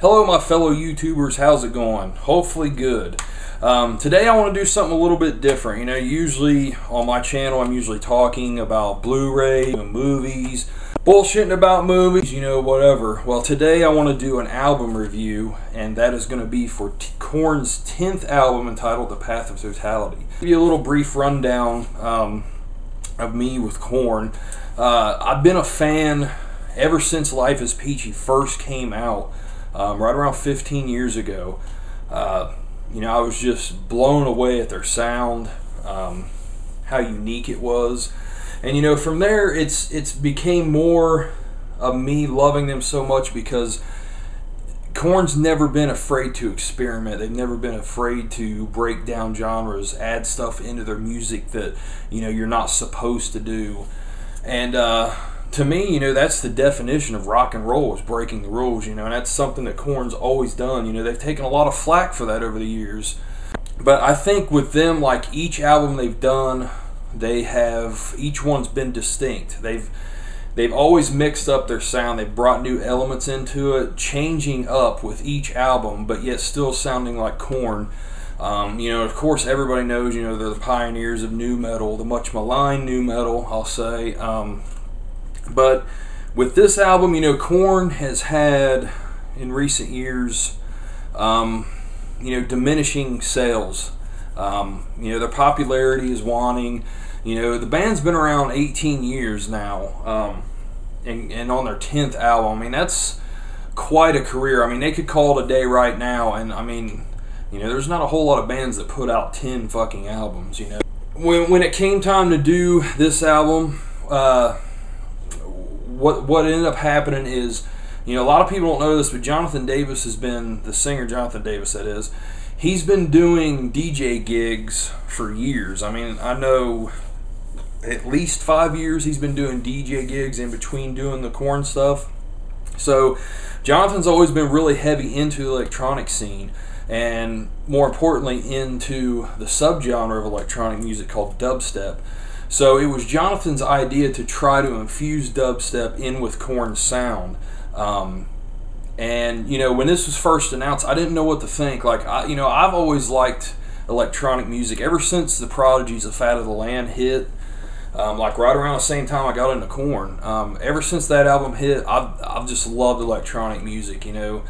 Hello my fellow YouTubers, how's it going? Hopefully good. Today I want to do something a little bit different. You know, usually on my channel I'm usually talking about Blu-ray, movies, bullshitting about movies, you know, whatever. Well, today I want to do an album review, and that is going to be for Korn's 10th album entitled The Path of Totality. I'll give you a little brief rundown of me with Korn. I've been a fan ever since Life is Peachy first came out. Right around 15 years ago. You know, I was just blown away at their sound, how unique it was, and you know, from there it's became more of me loving them so much because Korn's never been afraid to experiment. They've never been afraid to break down genres, add stuff into their music that, you know, you're not supposed to do. And to me, you know, that's the definition of rock and roll, is breaking the rules, you know, and that's something that Korn's always done. You know, they've taken a lot of flack for that over the years. But I think with them, like each album they've done, each one's been distinct. They've always mixed up their sound. They've brought new elements into it, changing up with each album, but yet still sounding like Korn. You know, of course, everybody knows, you know, they're the pioneers of nu metal, the much maligned nu metal, I'll say. But with this album, you know, Korn has had, in recent years, you know, diminishing sales. You know, their popularity is waning. You know, the band's been around 18 years now, and on their 10th album. I mean, that's quite a career. I mean, they could call it a day right now, and I mean, you know, there's not a whole lot of bands that put out 10 fucking albums, you know. When it came time to do this album, what ended up happening is, you know, a lot of people don't know this, but Jonathan Davis has been, the singer Jonathan Davis that is, he's been doing DJ gigs for years. I mean, I know at least 5 years he's been doing DJ gigs in between doing the Korn stuff. So Jonathan's always been really heavy into the electronic scene, and more importantly into the subgenre of electronic music called dubstep. So it was Jonathan's idea to try to infuse dubstep in with Korn's sound. And, you know, when this was first announced, I didn't know what to think. Like, you know, I've always liked electronic music ever since the Prodigy's "The Fat of the Land" hit. Like right around the same time I got into Korn. Ever since that album hit, I've just loved electronic music, you know.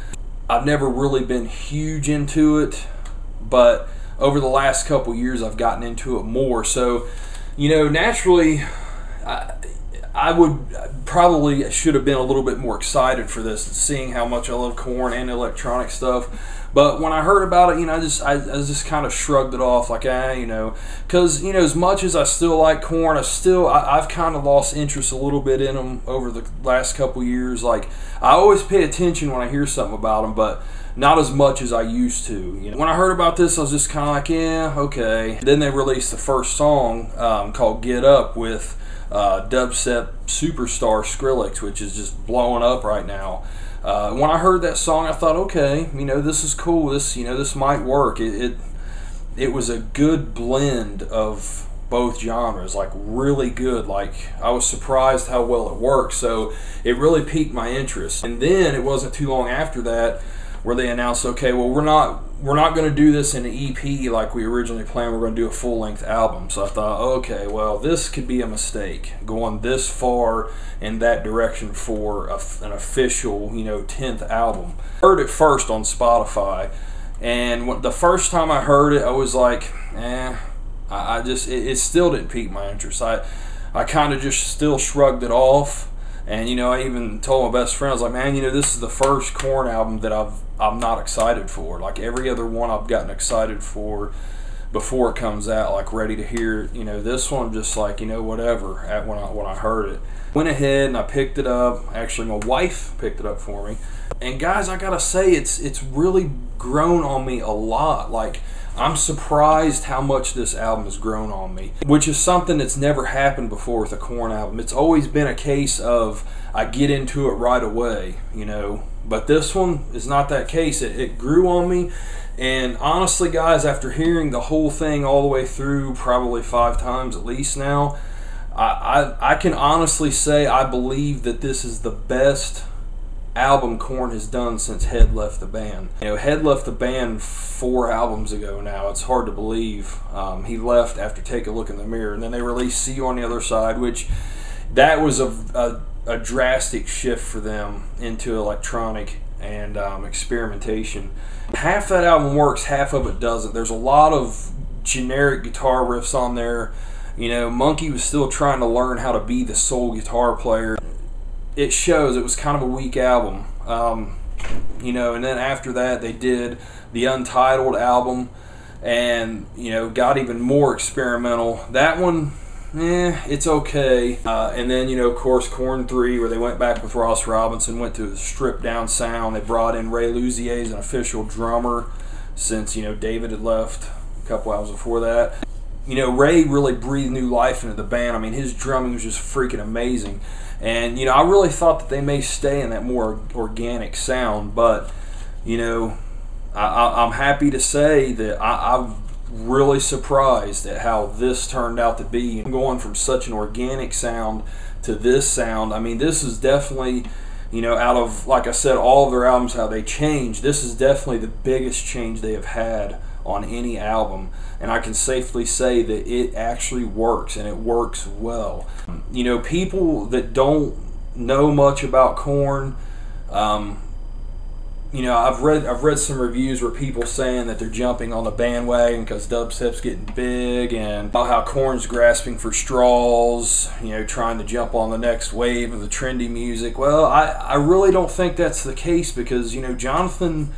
I've never really been huge into it, but over the last couple years I've gotten into it more. So, you know, naturally, I would probably should have been a little bit more excited for this, seeing how much I love Korn and electronic stuff. But when I heard about it, you know, I just kind of shrugged it off, like, you know, because, you know, as much as I still like Korn, I've kind of lost interest a little bit in them over the last couple years. Like, I always pay attention when I hear something about them, but not as much as I used to. You know, when I heard about this, I was just kind of like, yeah, okay. Then they released the first song called "Get Up" with dubstep superstar Skrillex, which is just blowing up right now. When I heard that song, I thought, okay, you know, this is cool. This, you know, this might work. It was a good blend of both genres, like really good. Like, I was surprised how well it worked. So it really piqued my interest. And then it wasn't too long after that where they announced, okay, well, we're not going to do this in an EP like we originally planned. We're going to do a full-length album. So I thought, okay, well, this could be a mistake, going this far in that direction for an official, you know, 10th album. I heard it first on Spotify, and the first time I heard it, I was like, it still didn't pique my interest. I kind of just still shrugged it off. And, you know, I even told my best friend, I was like, man, you know, this is the first Korn album that I'm not excited for. Like, every other one I've gotten excited for before it comes out, like ready to hear it. You know, this one just like, you know, whatever, when I heard it. Went ahead and I picked it up. Actually, my wife picked it up for me. And guys, I gotta say, it's really grown on me a lot. Like, I'm surprised how much this album has grown on me, which is something that's never happened before with a Korn album. It's always been a case of I get into it right away, you know, but this one is not that case. It grew on me, and honestly, guys, after hearing the whole thing all the way through, probably 5 times at least now, I can honestly say I believe that this is the best album Korn has done since Head left the band. You know, Head left the band 4 albums ago now. It's hard to believe. He left after Take a Look in the Mirror, and then they released See You on the Other Side, which that was a drastic shift for them into electronic and experimentation. Half that album works, half of it doesn't. There's a lot of generic guitar riffs on there. You know, Monkey was still trying to learn how to be the soul guitar player. It shows. It was kind of a weak album. You know, and then after that they did the Untitled album, and you know, got even more experimental. That one, it's okay. And then, you know, of course, Korn 3, where they went back with Ross Robinson, went to a stripped down sound. They brought in Ray Luzier as an official drummer, since, you know, David had left a couple hours before that. You know, Ray really breathed new life into the band. I mean, his drumming was just freaking amazing. And, you know, I really thought that they may stay in that more organic sound, but, you know, I'm happy to say that I'm really surprised at how this turned out to be. Going from such an organic sound to this sound, I mean, this is definitely, you know, out of, like I said, all of their albums, how they changed, this is definitely the biggest change they have had on any album, and I can safely say that it actually works, and it works well. You know, people that don't know much about Korn, you know, I've read some reviews where people saying that they're jumping on the bandwagon because dubstep's getting big, and how Korn's grasping for straws, you know, trying to jump on the next wave of the trendy music. Well, I really don't think that's the case, because, you know, Jonathan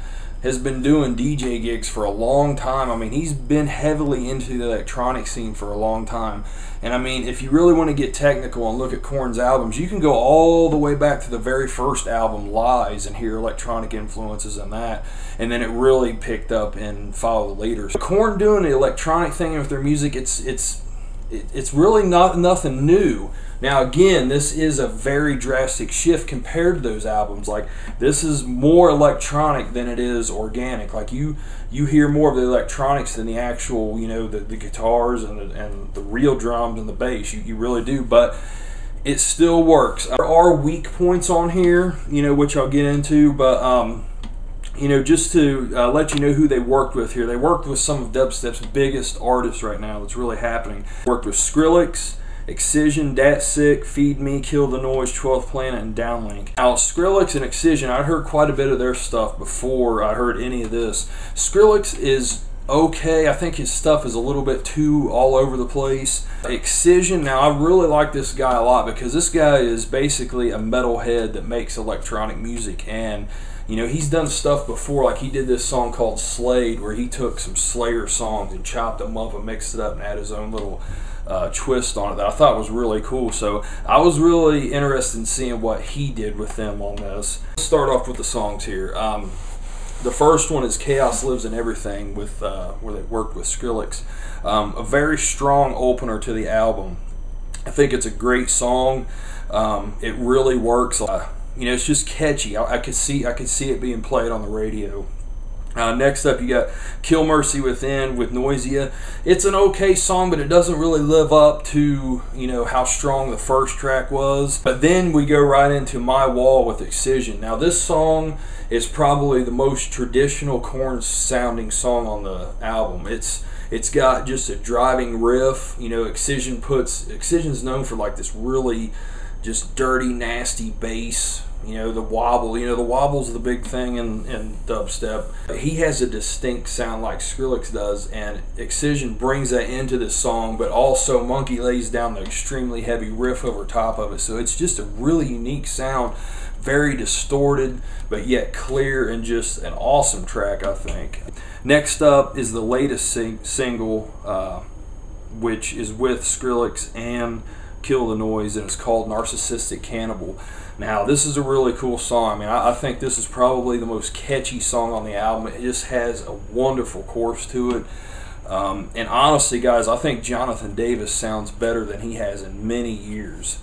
has been doing DJ gigs for a long time. I mean, he's been heavily into the electronic scene for a long time. And I mean, if you really want to get technical and look at Korn's albums, you can go all the way back to the very first album, Lies, and hear electronic influences in that. And then it really picked up in Follow the Leader. So Korn doing the electronic thing with their music, it's really not nothing new. Now again, this is a very drastic shift compared to those albums. Like, this is more electronic than it is organic. Like, you hear more of the electronics than the actual, you know, the guitars and the real drums and the bass. You really do, but it still works. There are weak points on here, you know, which I'll get into, but you know, just to let you know who they worked with here. They worked with some of dubstep's biggest artists right now that's really happening. Worked with Skrillex, Excision, dissect, Feed Me, Kill the Noise, 12th Planet, and Downlink. Now, Skrillex and Excision, I'd heard quite a bit of their stuff before I heard any of this. Skrillex is okay. I think his stuff is a little bit too all over the place. Excision, now I really like this guy a lot, because this guy is basically a metalhead that makes electronic music, and you know, he's done stuff before. Like, he did this song called Slade, where he took some Slayer songs and chopped them up and mixed it up and had his own little twist on it that I thought was really cool. So I was really interested in seeing what he did with them on this. Let's start off with the songs here. The first one is Chaos Lives in Everything, with where they worked with Skrillex. A very strong opener to the album. I think it's a great song. It really works. You know, it's just catchy. I could see it being played on the radio. Next up, you got Kill Mercy Within with Noisia. It's an okay song, but it doesn't really live up to, you know, how strong the first track was. But then we go right into My Wall with Excision. Now, this song is probably the most traditional Korn sounding song on the album. It's got just a driving riff. You know, Excision's known for like this really just dirty, nasty bass. You know, the wobble. You know, the wobble's the big thing in dubstep. He has a distinct sound like Skrillex does, and Excision brings that into this song, but also Monkey lays down the extremely heavy riff over top of it. So it's just a really unique sound, very distorted, but yet clear, and just an awesome track, I think. Next up is the latest single, which is with Skrillex and Kill the Noise, and it's called Narcissistic Cannibal. Now, this is a really cool song. I mean, I think this is probably the most catchy song on the album. It just has a wonderful chorus to it. And honestly, guys, I think Jonathan Davis sounds better than he has in many years.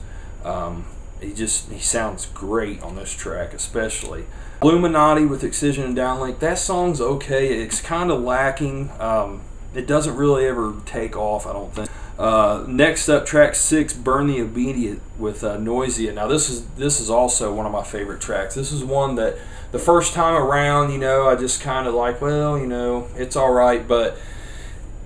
He sounds great on this track, especially. Illuminati with Excision and Downlink, that song's okay. It's kind of lacking. It doesn't really ever take off, I don't think. Next up, track 6, "Burn the Obedient" with Noisia. Now this is also one of my favorite tracks. This is one that the first time around, I just kind of like, well, it's all right, but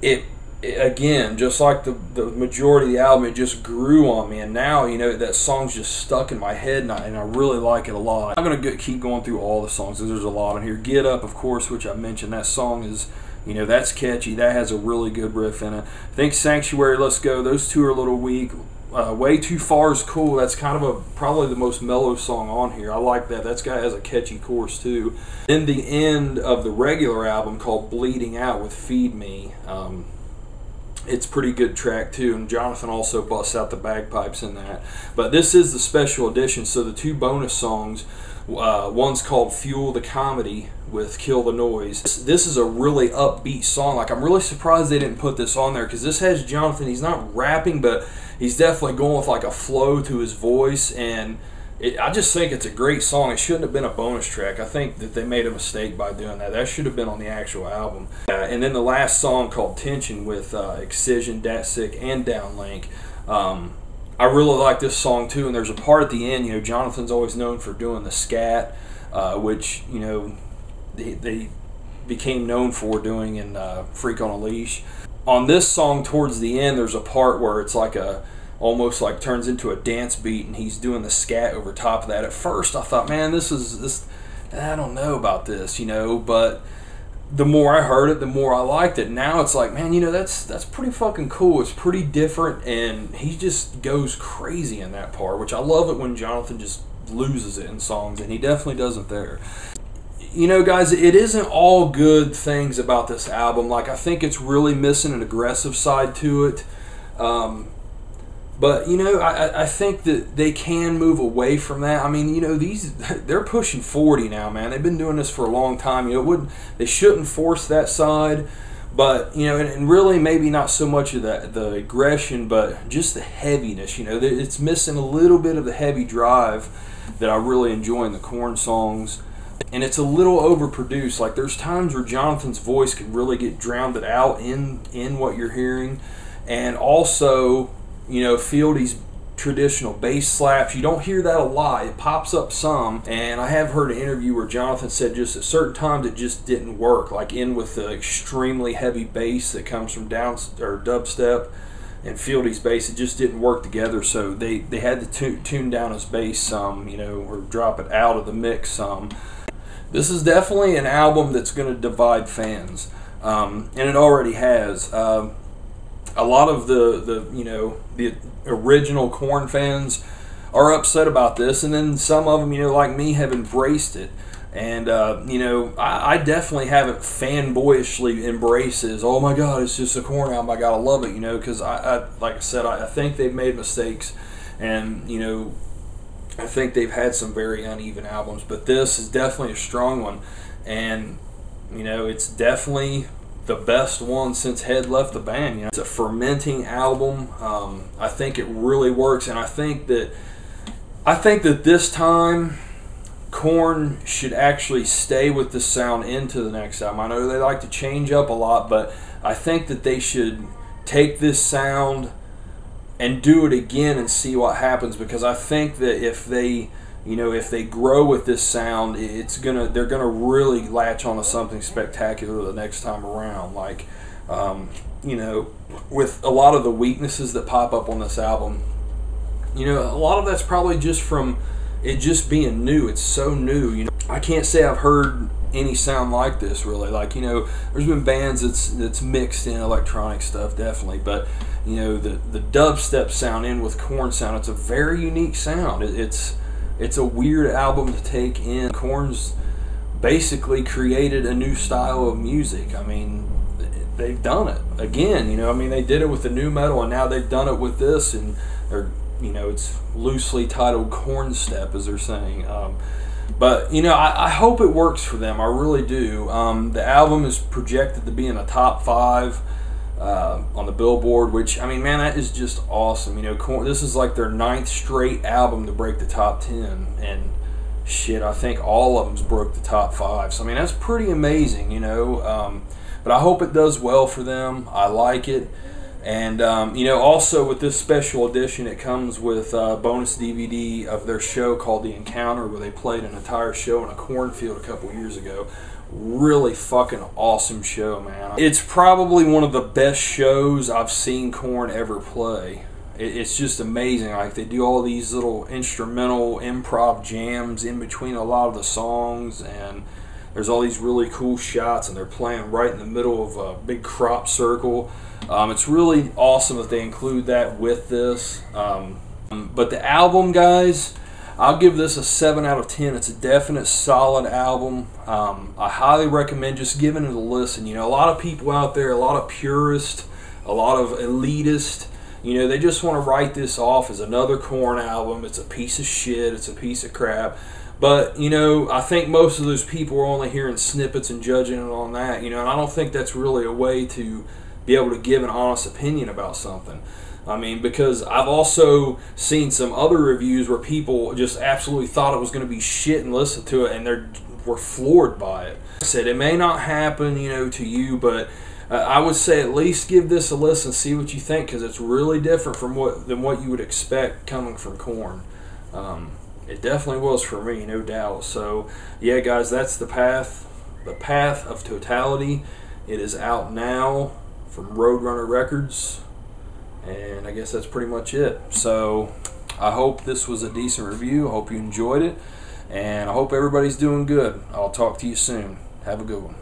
it again, just like the majority of the album, it just grew on me, and now that song's just stuck in my head, and I really like it a lot. I'm gonna keep going through all the songs because there's a lot in here. "Get Up," of course, which I mentioned. That song is, that's catchy. That has a really good riff in it. I think "Sanctuary," "Let's Go," those two are a little weak. "Way Too Far" is cool. That's kind of probably the most mellow song on here. I like that. That guy has a catchy chorus too. Then the end of the regular album, called "Bleeding Out" with "Feed Me." It's a pretty good track too, and Jonathan also busts out the bagpipes in that. But this is the special edition, so the 2 bonus songs, one's called "Fuel the Comedy" with "Kill the Noise." This is a really upbeat song. Like, I'm really surprised they didn't put this on there, because this has Jonathan. He's not rapping, but he's definitely going with like a flow to his voice, and I just think it's a great song. It shouldn't have been a bonus track. I think that they made a mistake by doing that. That should have been on the actual album. And then the last song, called "Tension," with Excision, dissect, and Downlink. I really like this song too, and there's a part at the end. Jonathan's always known for doing the scat, which they became known for doing in "Freak on a Leash." On this song, towards the end, there's a part where it's like almost like turns into a dance beat, and he's doing the scat over top of that. At first I thought, man, this I don't know about this, but the more I heard it, the more I liked it. Now it's like, man, that's pretty fucking cool. It's pretty different, and he just goes crazy in that part, which I love it when Jonathan just loses it in songs, and he definitely doesn't there. Guys, it isn't all good things about this album. Like, I think it's really missing an aggressive side to it. But, I think that they can move away from that. I mean, they're pushing 40 now, man. They've been doing this for a long time. They shouldn't force that side. But, and really maybe not so much of the aggression, but just the heaviness. It's missing a little bit of the heavy drive that I really enjoy in the Korn songs. And it's a little overproduced. Like, there's times where Jonathan's voice can really get drowned out in what you're hearing. And also, Fieldy's traditional bass slaps, you don't hear that a lot. It pops up some, and I have heard an interview where Jonathan said just at certain times it just didn't work, like in with the extremely heavy bass that comes from dubstep and Fieldy's bass. It just didn't work together, so they had to tune down his bass some, or drop it out of the mix some. This is definitely an album that's going to divide fans, and it already has. A lot of the original Korn fans are upset about this, and then some of them, like me, have embraced it. And I definitely haven't fanboyishly embraced it. Oh my God, it's just a Korn album, I gotta love it, because I like I said, I think they've made mistakes, and I think they've had some very uneven albums, but this is definitely a strong one, and it's definitely the best one since Head left the band. It's a fermenting album. I think it really works, and I think that this time Korn should actually stay with the sound into the next album. I know they like to change up a lot, but I think that they should take this sound and do it again and see what happens, because I think that if they grow with this sound, they're gonna really latch onto something spectacular the next time around. Like, with a lot of the weaknesses that pop up on this album, a lot of that's probably just from it just being new. It's so new. I can't say I've heard any sound like this really. Like, there's been bands that's mixed in electronic stuff, definitely, but the dubstep sound in with Korn sound, it's a very unique sound. It's a weird album to take in. Korn's basically created a new style of music. I mean, they've done it again. They did it with the new metal, and now they've done it with this, and it's loosely titled Korn Step, as they're saying. But I hope it works for them. I really do. The album is projected to be in the top 5 on the Billboard, which, man, that is just awesome. Korn, this is like their 9th straight album to break the top 10, and shit, I think all of them's broke the top 5. So that's pretty amazing. But I hope it does well for them. I like it, And you know, also with this special edition, it comes with a bonus DVD of their show called The Encounter, where they played an entire show in a cornfield a couple years ago. Really fucking awesome show, man. It's probably one of the best shows I've seen Korn ever play. It's just amazing. Like, they do all these little instrumental improv jams in between a lot of the songs, and there's all these really cool shots, and they're playing right in the middle of a big crop circle. It's really awesome that they include that with this. But the album, guys, I'll give this a 7 out of 10. It's a definite solid album. I highly recommend just giving it a listen. You know, a lot of people out there, a lot of purists, a lot of elitists, you know, they just want to write this off as another Korn album. It's a piece of shit. It's a piece of crap. But, you know, I think most of those people are only hearing snippets and judging it on that, you know, and I don't think that's really a way to be able to give an honest opinion about something. I mean, because I've also seen some other reviews where people just absolutely thought it was going to be shit and listened to it, and were floored by it. I said, it may not happen, you know, to you, but I would say at least give this a listen, see what you think, because it's really different than what you would expect coming from Korn. It definitely was for me, no doubt. So, yeah, guys, that's The Path of Totality. It is out now from Roadrunner Records, and I guess that's pretty much it. So, I hope this was a decent review. I hope you enjoyed it, and I hope everybody's doing good. I'll talk to you soon. Have a good one.